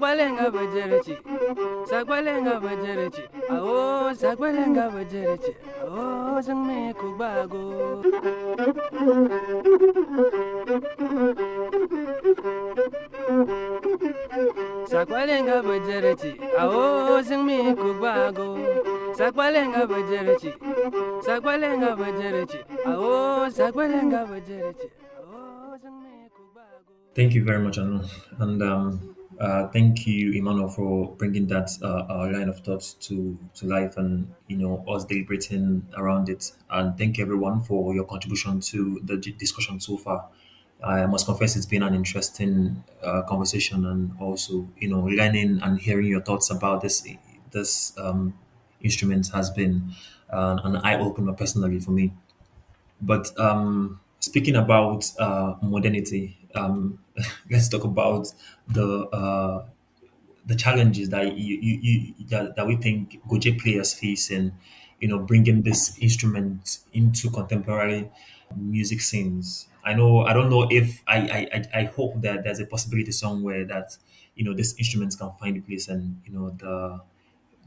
Sakwalenga bajerechi, sakwalenga bajerechi, oh sakwalenga bajerechi, oh sangme kubago. Sakwalenga bajerechi, oh sangme kubago. Sakwalenga bajerechi, sakwalenga bajerechi, oh sakwalenga bajerechi, oh sangme kubago. Thank you very much, Anu. And thank you, Emmanuel, for bringing that line of thoughts to life and, us deliberating around it. And thank you, everyone, for your contribution to the discussion so far. I must confess it's been an interesting conversation and also, learning and hearing your thoughts about this instrument has been an eye opener personally for me. But speaking about modernity, let's talk about the challenges that that we think Goje players face in, bringing this instrument into contemporary music scenes. I don't know if I hope that there's a possibility somewhere that this instrument can find a place and the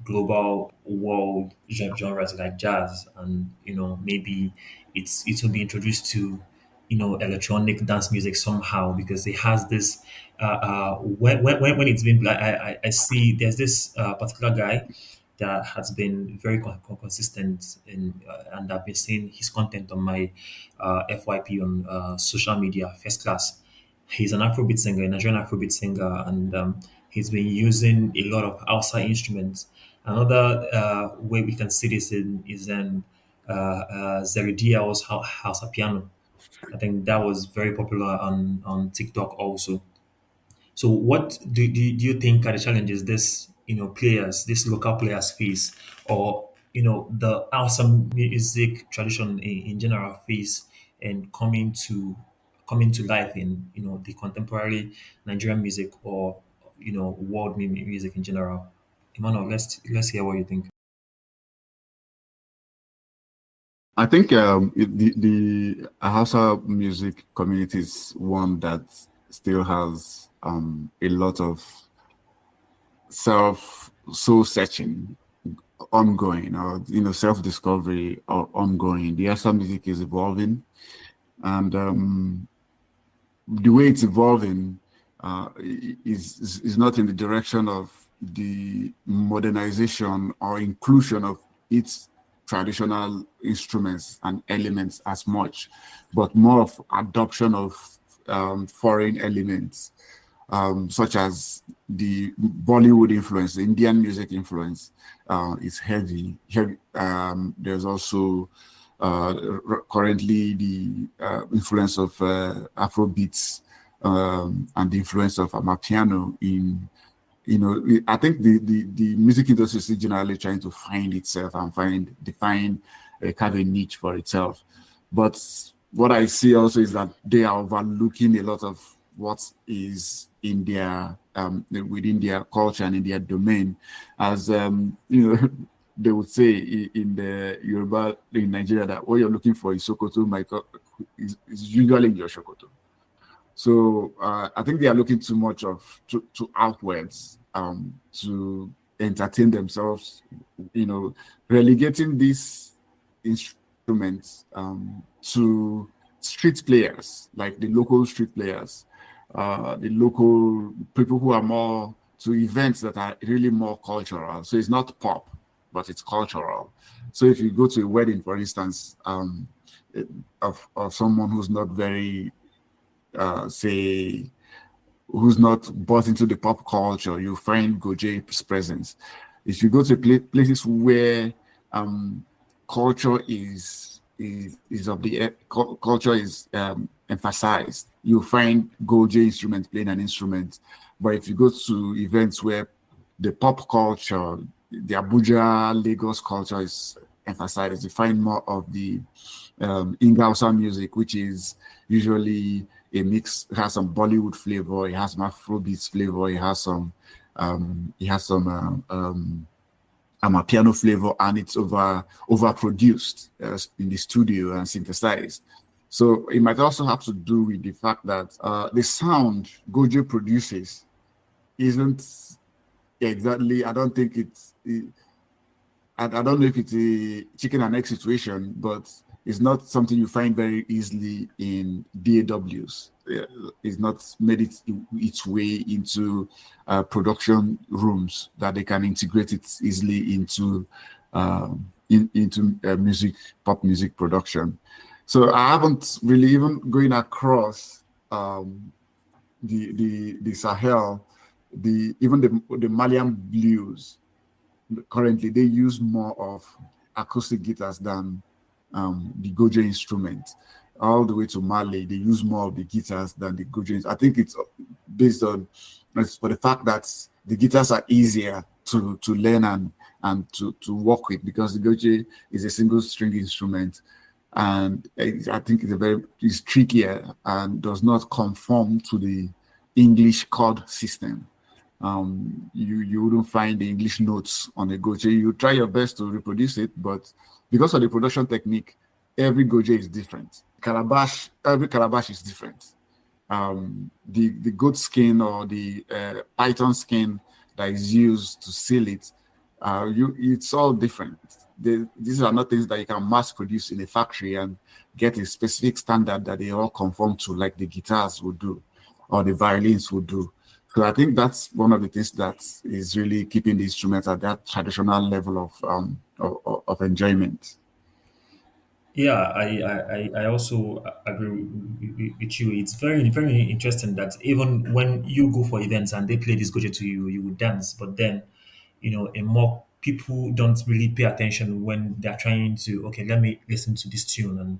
global world genres like jazz, and maybe it will be introduced to electronic dance music somehow, because it has this when it's been I see there's this particular guy that has been very consistent in and I've been seeing his content on my FYP on social media, First Class. He's an Afrobeat singer, a Nigerian Afrobeat singer, and he's been using a lot of outside instruments. Another way we can see this is in Zeridia's house a piano. I think that was very popular on TikTok also. So, what do you think are the challenges this players, these local players face, or the awesome music tradition in general face, and coming to life in the contemporary Nigerian music, or world music in general? Emmanuel, let's hear what you think. I think the Hausa music community is one that still has a lot of self soul searching ongoing, or self discovery or ongoing. The Hausa music is evolving, and the way it's evolving is not in the direction of the modernization or inclusion of its traditional instruments and elements as much, but more of adoption of foreign elements, such as the Bollywood influence, the Indian music influence is heavy. There's also currently the influence of Afrobeats and the influence of Amapiano in, I think the music industry is generally trying to find itself and define a kind of niche for itself. But what I see also is that they are overlooking a lot of what is in their within their culture and in their domain, as they would say in the Yoruba in Nigeria that what you're looking for is Sokoto, is usually in your Sokoto. So I think they are looking too much to outwards to entertain themselves, relegating these instruments to street players, like the local street players, the local people who are more to events that are really more cultural. So it's not pop, but it's cultural. So if you go to a wedding, for instance, of someone who's not very, say, who's not bought into the pop culture, you find Goje's presence. If you go to places where culture is of the culture is emphasized, you find Goje instrument playing an instrument. But if you go to events where the pop culture, the Abuja, Lagos culture is emphasized, you find more of the Ingausa music, which is usually a mix. It has some Bollywood flavor, it has some Afrobeats flavor, it has some Amapiano flavor, and it's overproduced in the studio and synthesized. So it might also have to do with the fact that the sound Goje produces isn't exactly. I don't think I don't know if it's a chicken and egg situation, but it's not something you find very easily in DAWs. It's not made its way into production rooms that they can integrate it easily into into pop music production. So I haven't really even going across the Sahel, the Malian blues. Currently, they use more of acoustic guitars than the Goje instrument. All the way to Mali, they use more of the guitars than the Goje. I think it's based on for the fact that the guitars are easier to learn and to work with, because the Goje is a single string instrument, and I think it's trickier and does not conform to the English chord system. You wouldn't find the English notes on a Goje. You try your best to reproduce it, but because of the production technique, every Goje is different. Every calabash is different. The goat skin or the python skin that is used to seal it, it's all different. These are not things that you can mass produce in a factory and get a specific standard that they all conform to, like the guitars would do or the violins would do. So I think that's one of the things that is really keeping the instruments at that traditional level of enjoyment. Yeah, I also agree with you. It's very, very interesting that even when you go for events and they play this Goje to you, you would dance. But then, in more people don't really pay attention when they're trying to, okay, let me listen to this tune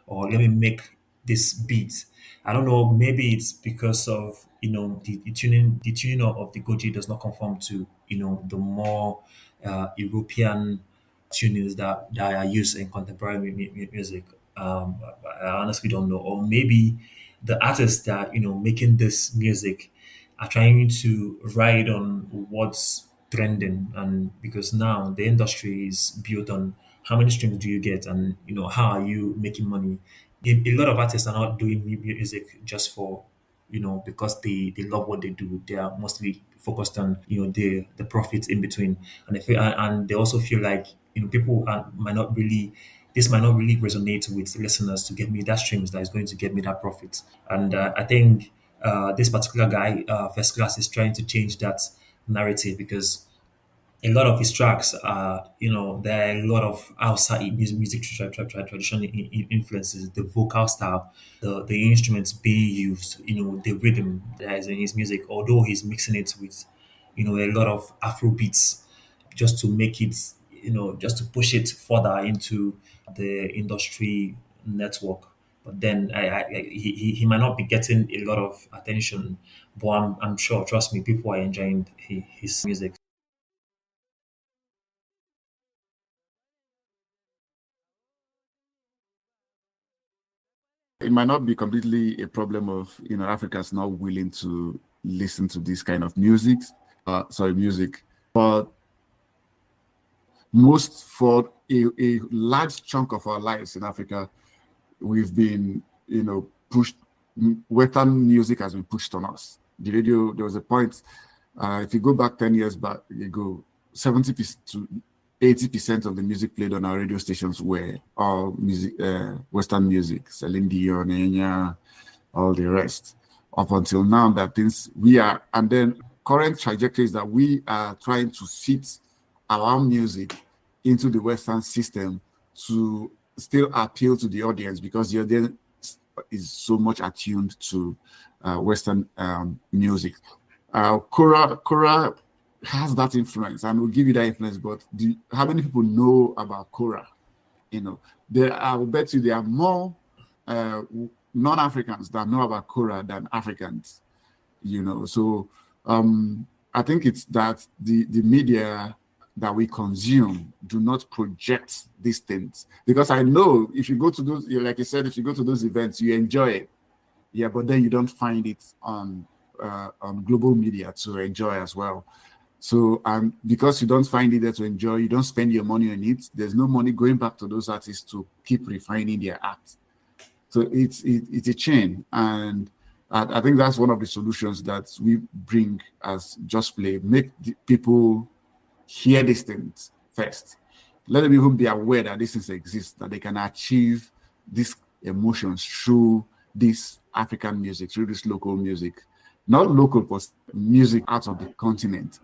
or let me make this beat. I don't know, maybe it's because of, the tuning of the Goje does not conform to, the more European tunings that are used in contemporary music. I honestly don't know. Or maybe the artists that making this music are trying to ride on what's trending, and because now the industry is built on how many streams do you get, and how are you making money. A lot of artists are not doing music just for because they love what they do. They are mostly focused on the profits in between, and they feel, and they also feel like people might not really this might not really resonate with listeners to get me that streams that is going to get me that profit. And I think this particular guy, First Class, is trying to change that narrative, because a lot of his tracks are, there are a lot of outside music tradition influences, the vocal style, the instruments being used, the rhythm that is in his music, although he's mixing it with, a lot of Afro beats just to make it, just to push it further into the industry network. But then he might not be getting a lot of attention, but I'm sure, trust me, people are enjoying his music. It might not be completely a problem of Africans not willing to listen to this kind of music, music, but for a large chunk of our lives in Africa, we've been pushed. Western music has been pushed on us. The radio, there was a point, if you go back 10 years back ago, 70% to 80% of the music played on our radio stations were all music, Western music, Celine Dion, Enya, all the rest. Up until now, that things we are, and then current trajectory is that we are trying to fit our own music into the Western system to still appeal to the audience, because the audience is so much attuned to Western music. Kora has that influence and will give you that influence, but how many people know about Kora? I will bet you there are more non-Africans that know about Kora than Africans. So I think it's that the media that we consume do not project these things, because I know if you go to those, like you said, if you go to those events, you enjoy it, yeah, but then you don't find it on global media to enjoy as well. So, and because you don't find it there to enjoy, you don't spend your money on it. There's no money going back to those artists to keep refining their art. So it's a chain, and I think that's one of the solutions that we bring as Just Play. Make the people hear these things first. Let them even be aware that these things exist, that they can achieve these emotions through this African music, through this local music. Not local, but music out of the continent.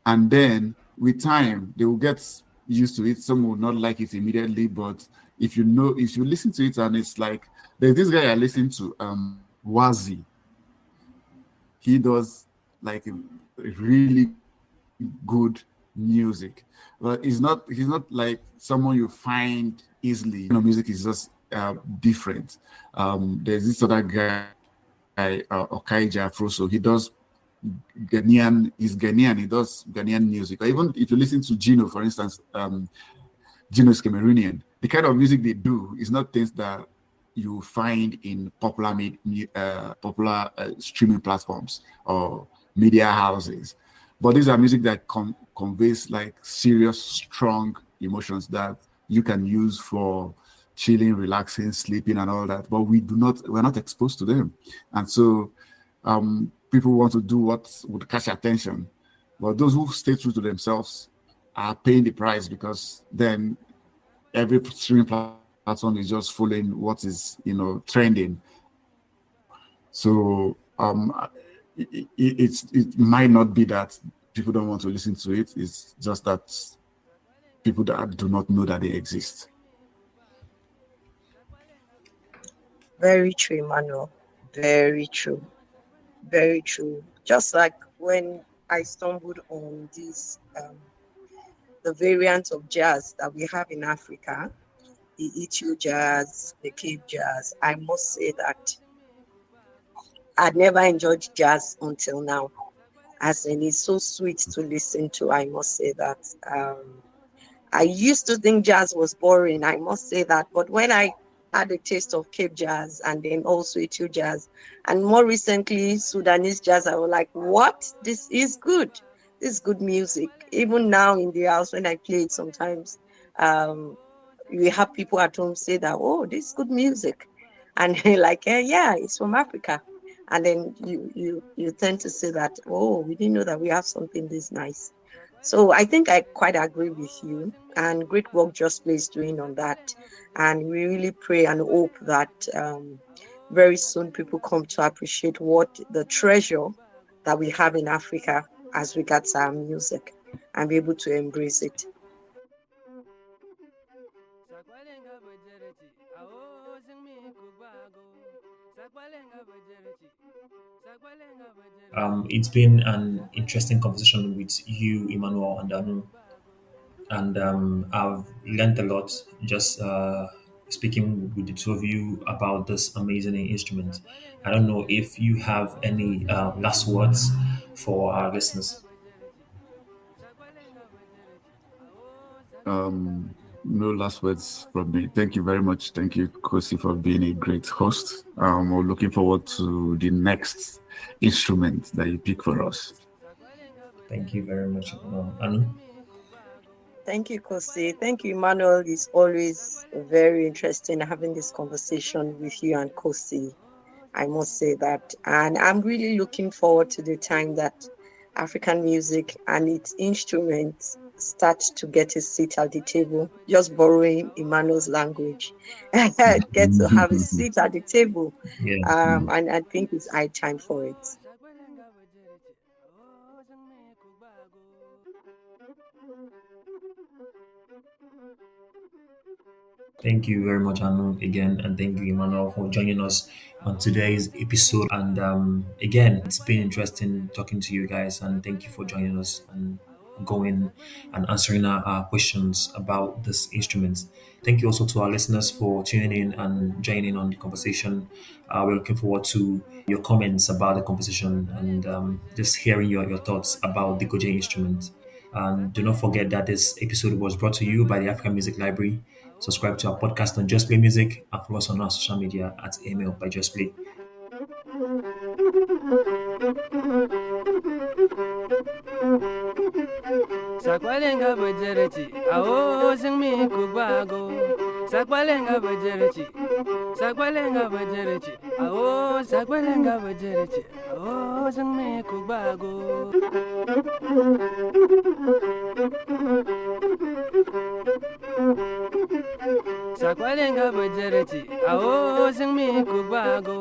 And then with time, they will get used to it. Some will not like it immediately, but if you listen to it and it's like, there's this guy I listen to, Wazi. He does like a really good music, but he's not like someone you find easily. Music is just different. There's this other guy, Okaija Afroso. He does he's Ghanaian, he does Ghanaian music. Or even if you listen to Gino, for instance, Gino is Cameroonian. The kind of music they do is not things that you find in popular streaming platforms or media houses. But these are music that conveys like serious, strong emotions that you can use for chilling, relaxing, sleeping, and all that. But we're not exposed to them. And so people want to do what would catch attention. But those who stay true to themselves are paying the price, because then every streaming platform is just following what is, trending. So it might not be that people don't want to listen to it. It's just that people that do not know that they exist. Very true, Emmanuel. Very true. Very true. Just like when I stumbled on this, the variants of jazz that we have in Africa, the Ethio jazz, the Cape jazz, I must say that I'd never enjoyed jazz until now. As in, it's so sweet to listen to, I must say that. I used to think jazz was boring, I must say that. But when I had a taste of Cape jazz and then also Ethio jazz, and more recently Sudanese jazz, I was like, what? This is good. This is good music. Even now in the house, when I play it sometimes, we have people at home say that, oh, this is good music. And like, yeah, it's from Africa. And then you tend to say that, oh, we didn't know that we have something this nice. So I think I quite agree with you, and great work Just Play is doing on that. And we really pray and hope that very soon people come to appreciate what the treasure that we have in Africa as regards our music, and be able to embrace it. It's been an interesting conversation with you, Emmanuel and Anu, and I've learned a lot just speaking with the two of you about this amazing instrument. I don't know if you have any last words for our listeners. No last words from me. Thank you very much. Thank you, Kosi, for being a great host. We're looking forward to the next instrument that you pick for us. Thank you very much, Anu. Thank you, Kosi. Thank you, Emmanuel. It's always very interesting having this conversation with you and Kosi. I must say that. And I'm really looking forward to the time that African music and its instruments start to get a seat at the table, just borrowing Emmanuel's language. Get to have a seat at the table. Yeah. And I think it's high time for it. Thank you very much, Anu, again, and thank you, Emmanuel, for joining us on today's episode. And again, it's been interesting talking to you guys, and thank you for joining us and going and answering our questions about this instrument. Thank you also to our listeners for tuning in and joining on the conversation. We're looking forward to your comments about the conversation and just hearing your thoughts about the Goje instrument. And do not forget that this episode was brought to you by the African Music Library. Subscribe to our podcast on Just Play Music and follow us on our social media at email by Just Play. Sakwalenga bajarati, awo sing me kubago. Sakwalenga bajerechi, sakwalenga bajerechi, awo sakwalenga bajerechi, awo sangme kubago. Sakwalenga bajerechi, awo sangme kubago.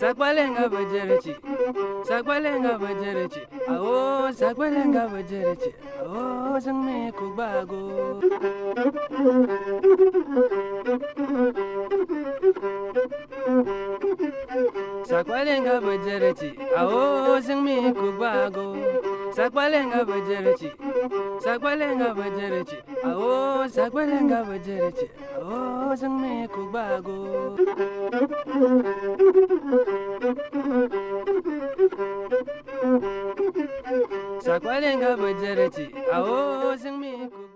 Sakwalenga bajerechi, sakwalenga bajerechi, awo sakwalenga bajerechi, awo sangme kubago. Sakwalenga bajerechi, awo singmi kubago. Sakwalenga bajerechi, sakwalenga bajerechi, awo sakwalenga bajerechi, awo singmi kubago. Sakwalenga bajerechi, awo singmi kubago.